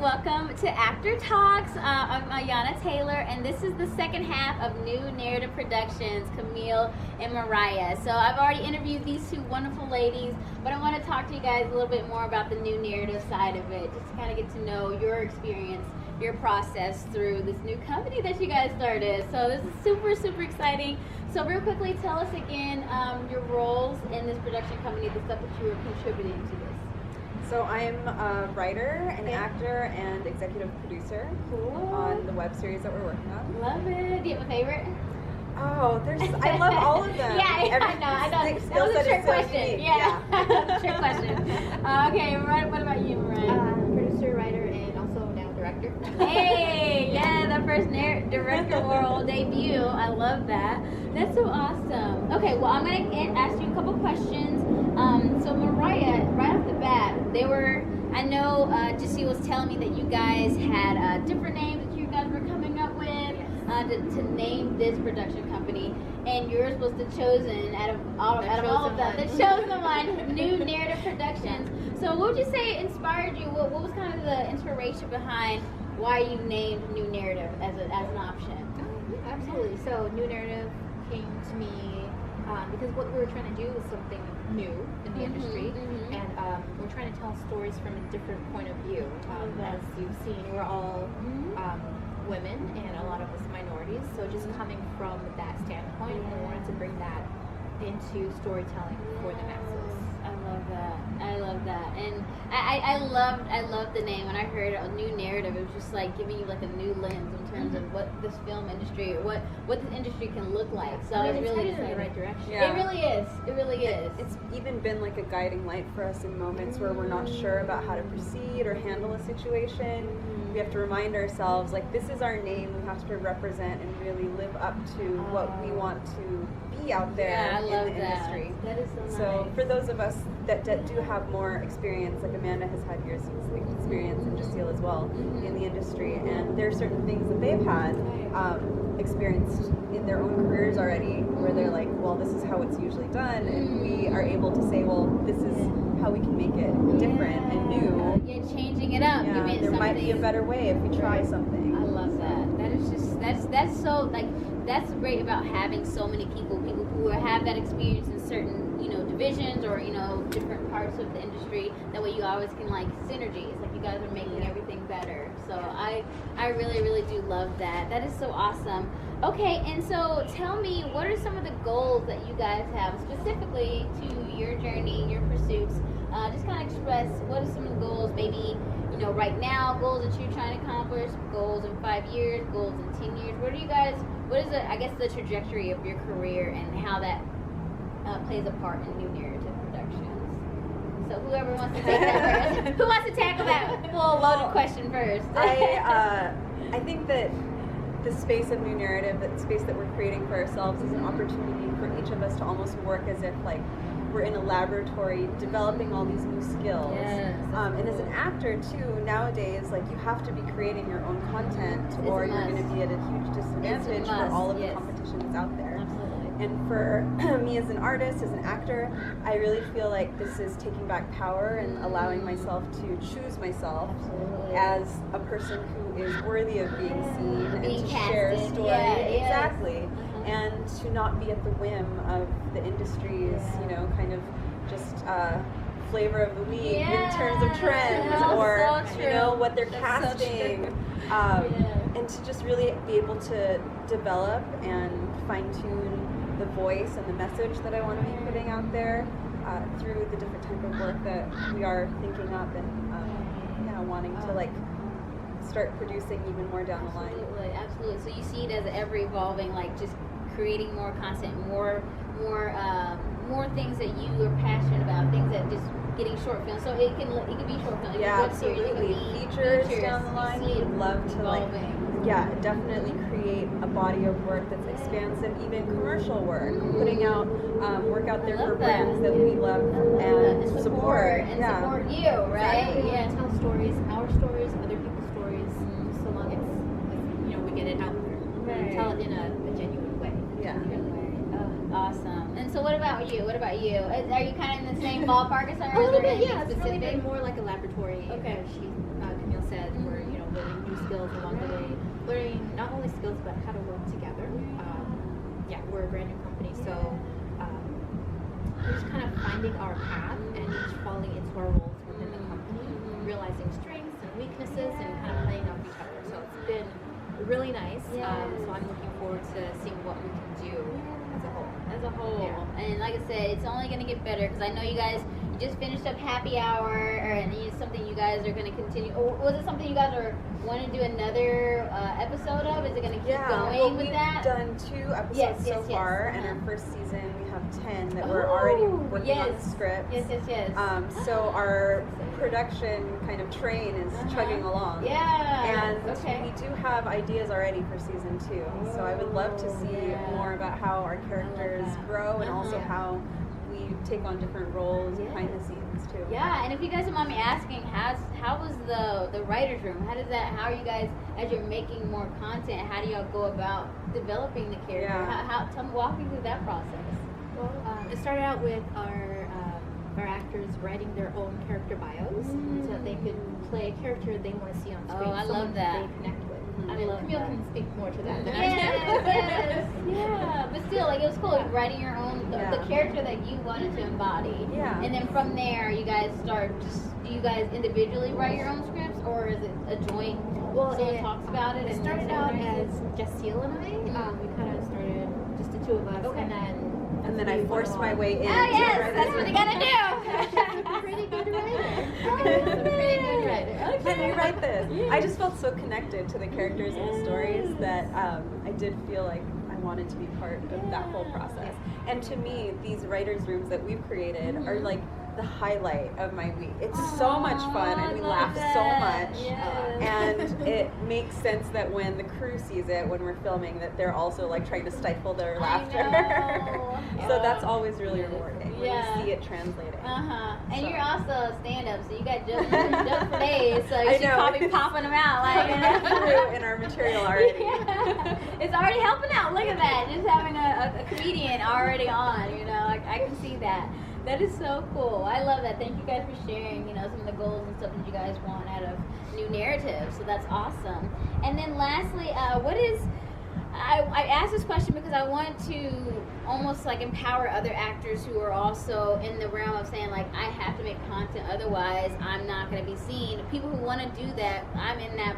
welcome to Actor Talks. I'm Ayana Taylor, and this is the second half of New Narrative Productions, Camille and Mariah. So I've already interviewed these two wonderful ladies, but I want to talk to you guys a little bit more about the new narrative side of it, just to kind of get to know your experience, your process through this new company that you guys started. So this is super, super exciting. So real quickly, tell us again your roles in this production company, the stuff that you were contributing to this. So I'm a writer, an actor, and executive producer on the web series that we're working on. Love it. Do you have a favorite? Oh, I love all of them. I know. That was a trick question. Yeah. Trick question. Okay, what about you, Mariah? Producer, writer, and also now director. Hey, yeah, the first directorial debut. I love that. That's so awesome. Okay, well, I'm going to ask you a couple questions. So Mariah, right off the bat, I know Jessie was telling me that you guys had different names that you guys were coming up with to name this production company, and yours was the chosen out of all of them. The chosen one, New Narrative Productions. So what would you say inspired you? What was kind of the inspiration behind why you named New Narrative as an option? Absolutely. So New Narrative came to me because what we were trying to do was something new in the industry, and we're trying to tell stories from a different point of view. As you've seen, we're all women and a lot of us minorities, so just coming from that standpoint, we wanted to bring that into storytelling for the masses. I love that, and I loved the name. When I heard a new narrative, it was just like giving you like a new lens in terms of what this film industry, what this industry can look like. So I was really excited. In the right direction. Yeah. It really is. It's even been like a guiding light for us in moments where we're not sure about how to proceed or handle a situation. We have to remind ourselves, like, this is our name. We have to represent and really live up to what we want to be out there in the industry. That is so nice. So for those of us that do have more experience, like Amanda has had years of experience, and Jaceel as well, in the industry, and there are certain things that they've had experienced in their own careers already, where they're like, well, this is how it's usually done, and we are able to say, well, this is how we can make it different and new. Yeah, changing it up. Yeah, there might be a better way if we try something. I love that. That is just that's so like that's great about having so many people who have that experience in certain divisions or different parts of the industry. That way you always can like synergies. Like you guys are making everything better. So I really do love that. That is so awesome. Okay, and so tell me, what are some of the goals that you guys have specifically to your journey, your pursuits? Just kind of express what are some of the goals, maybe right now, goals that you're trying to accomplish, goals in 5 years, goals in 10 years. What is the trajectory of your career and how that plays a part in New Narrative Productions? So whoever wants to take that first. Who wants to tackle that full loaded question first? I think that the space of New Narrative, that space that we're creating for ourselves, is an opportunity for each of us to almost work as if like we're in a laboratory developing all these new skills. Yes, and as an actor too, nowadays, like, you have to be creating your own content, or you're going to be at a huge disadvantage for all of the competition that's out there. Absolutely. And for me as an artist, as an actor, I really feel like this is taking back power and allowing myself to choose myself as a person who is worthy of being seen and to share a story. Exactly. And to not be at the whim of the industry's, kind of just flavor of the week in terms of trends or, what they're casting. And to just really be able to develop and fine-tune the voice and the message that I want to be putting out there through the different type of work that we are thinking up and wanting to like start producing even more down the line. Absolutely. So you see it as ever evolving, like just creating more content, more things that you are passionate about, things that just getting short films. So it can be short films. Absolutely. Features down the line. We'd love to definitely create a body of work that's expansive, even commercial work, putting out work out there for brands that we love and support. And support you, right? Exactly. Yeah. Tell stories, our stories, other people's stories, so long as we get it out there. Tell it in a genuine way. Yeah. Awesome. And so what about you? Are you kind of in the same ballpark as her? A little bit, yeah. It's really been more like a laboratory. Okay. Camille said, we're learning new skills along the way, learning not only skills but how to work together. We're a brand new company, so we're just kind of finding our path and each falling into our roles within the company, realizing strengths and weaknesses, and kind of playing off each other. So it's been really nice. So I'm looking forward to seeing what we can do as a whole. And like I said, it's only going to get better, because I know you guys just finished up happy hour, and it's something you guys are going to continue. Or was it something you guys are want to do another episode of? Is it going to keep going with that? We've done 2 episodes so far, and our first season we have 10 that we're already working on the script. So our production kind of train is chugging along. And we do have ideas already for season 2. So I would love to see more about how our characters grow, and also how we take on different roles behind the scenes too. And if you guys don't mind me asking, how was the writer's room? How are you guys, as you're making more content, how do y'all go about developing the character? Walk me through that process. Well, it started out with our actors writing their own character bios, so that they could play a character they want to see on screen. I love that. They connect with. I mean, Camille can speak more to that than But still, like, it was cool writing your own the character that you wanted to embody. And then from there, you guys do you guys individually write your own scripts, or is it a joint? Well, someone talks about it. It started out as Jessiel and I. We kind of started just the 2 of us, and then I forced my way in. That's what you gotta do. Pretty good writer. Can you write this? I just felt so connected to the characters and the stories that I did feel like I wanted to be part of that whole process. And to me, these writers' rooms that we've created are like the highlight of my week. It's so much fun, and we laugh so much. And it makes sense that when the crew sees it, when we're filming, that they're also like trying to stifle their laughter. So that's always really rewarding when you see it translating. And you're also a stand-up, so you got jokes for days, so you should probably popping them out. Like, in our material already. It's already helping out. Look at that. Just having a comedian already on, I can see that. That is so cool. I love that. Thank you guys for sharing, some of the goals and stuff that you guys want out of new narratives. So that's awesome. And then lastly, I asked this question because I want to almost like empower other actors who are also in the realm of saying, like, I have to make content, otherwise I'm not going to be seen. People who want to do that, I'm in that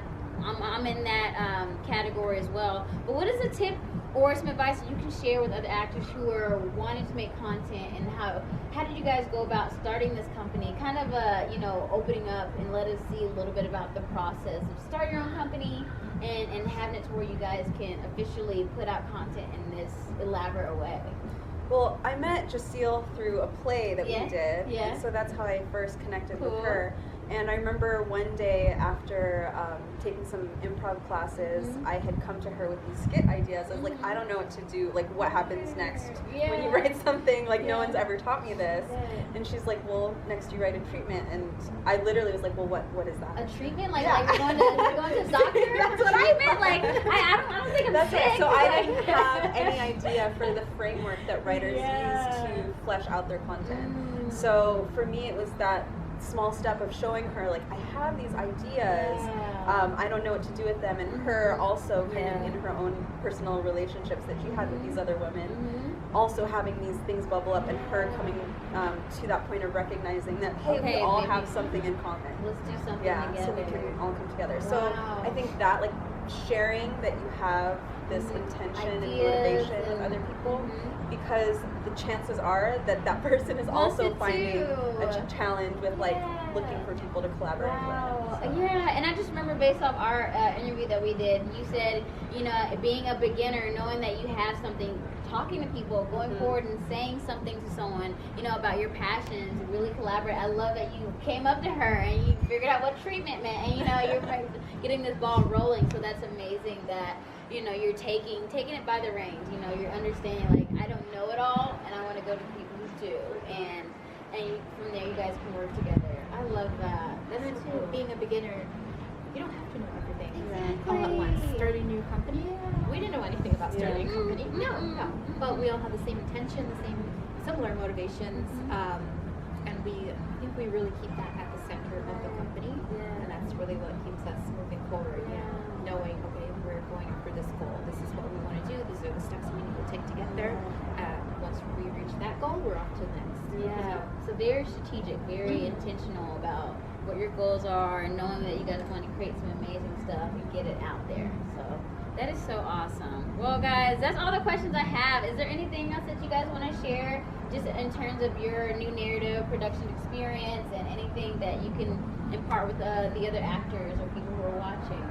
category as well. But what is a tip or some advice that you can share with other actors who are wanting to make content, and how did you guys go about starting this company? Kind of opening up and let us see a little bit about the process of starting your own company and having it to where you guys can officially put out content in this elaborate way. Well, I met Jessiel through a play that we did, and so that's how I first connected with her. And I remember one day after taking some improv classes, I had come to her with these skit ideas. I was like, I don't know what to do, like what happens next when you write something, like no one's ever taught me this. And she's like, well, next you write a treatment. And I literally was like, well, what is that? A treatment? Like we're going to the doctor? That's what I meant. Like, I don't think I'm sick. Right. So I didn't have any idea for the framework that writers use to flesh out their content. So for me, it was that small step of showing her, like, I have these ideas, I don't know what to do with them, and her also kind of in her own personal relationships that she had with these other women, also having these things bubble up, and her coming to that point of recognizing that, hey, we all have something in common. Let's do something together. So we can all come together. So I think that, like, sharing that you have this intention and motivation with other people, because the chances are that that person is also finding a challenge with like looking for people to collaborate with. And I just remember based off our interview that we did, you said, being a beginner, knowing that you have something, talking to people, going forward and saying something to someone, about your passions, really collaborate. I love that you came up to her and you figured out what treatment meant, and you're getting this ball rolling. So that's amazing that you're taking it by the reins. You're understanding, like, I don't know it all, and I want to go to people who do, and from there you guys can work together. I love that. That's cool. Being a beginner, you don't have to know everything all at once. Starting a new company, we didn't know anything about starting a company. No. But we all have the same intention, the same similar motivations. and I think we really keep that at the center of the company, and that's really what keeps us moving forward. Knowing, okay, we're going after this goal. This is what we want to do. These are the steps we need to take to get there. Once we reach that goal, we're off to the next. So very strategic, very intentional about what your goals are, and knowing that you guys want to create some amazing stuff and get it out there. So that is so awesome. Well, guys, that's all the questions I have. Is there anything else that you guys want to share, just in terms of your new narrative production experience, and anything that you can impart with the other actors or people who are watching?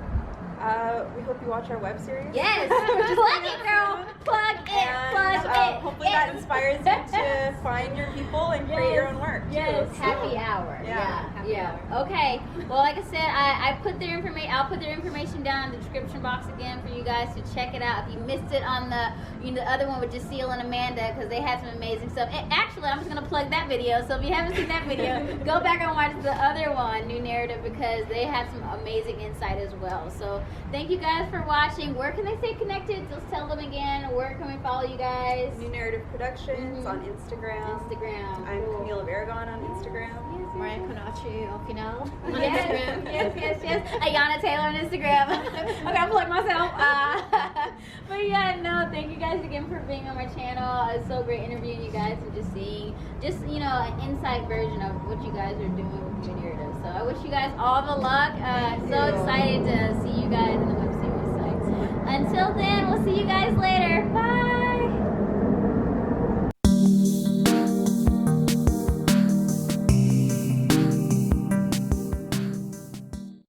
We hope you watch our web series. Yes, plug it, girl. Plug it. Plug it. Hopefully that inspires you to find your people and create your own work. Yes, too. happy hour. Happy hour. Okay. Well, like I said, I put their information. I'll put their information down in the description box again for you guys to check it out. If you missed it on the other one with Jaceel and Amanda, because they had some amazing stuff. And actually, I'm just gonna plug that video. So if you haven't seen that video, go back and watch the other one, New Narrative, because they have some amazing insight as well. So thank you guys for watching. Where can they stay connected? Just tell them again. Where can we follow you guys? New Narrative Productions on Instagram. Instagram. I'm Camille of Aragon on Instagram. Mariah Konachi au final on Yes, Instagram. yes. Ayana Taylor on Instagram. I gotta plug myself. But yeah, no, thank you guys again for being on my channel. It's so great interviewing you guys and just seeing, an inside version of what you guys are doing with your narrative. So I wish you guys all the luck. So excited to see you guys